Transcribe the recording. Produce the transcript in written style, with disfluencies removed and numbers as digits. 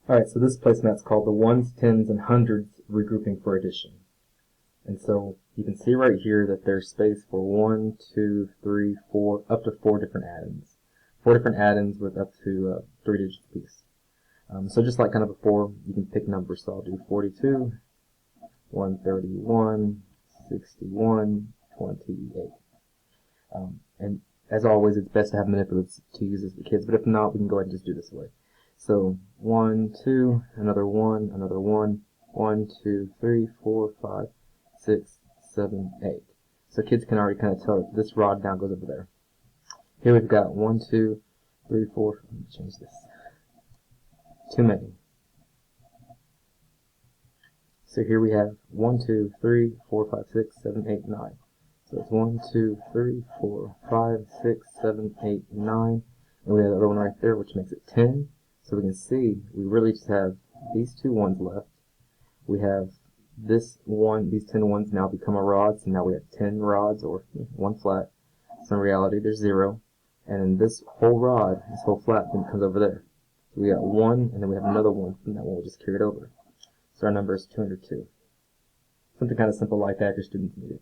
Alright, so this placemat's called the ones, tens, and hundreds regrouping for addition. And so you can see right here that there's space for 1, 2, 3, 4, up to 4 different addends. 4 different addends with up to 3 digits apiece. So just like kind of before, you can pick numbers. So I'll do 42, 131, 61, 28. And as always, it's best to have manipulatives to use as the kids, but if not, we can go ahead and just do this way. So 1, 2, another 1, another 1, 1, 2, 3, 4, 5, 6, 7, 8. So kids can already kind of tell that this rod down goes over there. Here we've got 1, 2, 3, 4. Let me change this. Too many. So here we have 1, 2, 3, 4, 5, 6, 7, 8, 9. So it's 1, 2, 3, 4, 5, 6, 7, 8, 9. And we have the other one right there, which makes it 10. So we can see we really just have these 2 ones left. We have this one, these 10 ones now become a rod, so now we have 10 rods, or 1 flat. So in reality, there's 0. And then this whole rod, this whole flat, then comes over there. So we got 1, and then we have another 1 from that one we just carried over. So our number is 202. Something kind of simple like that, your students need it.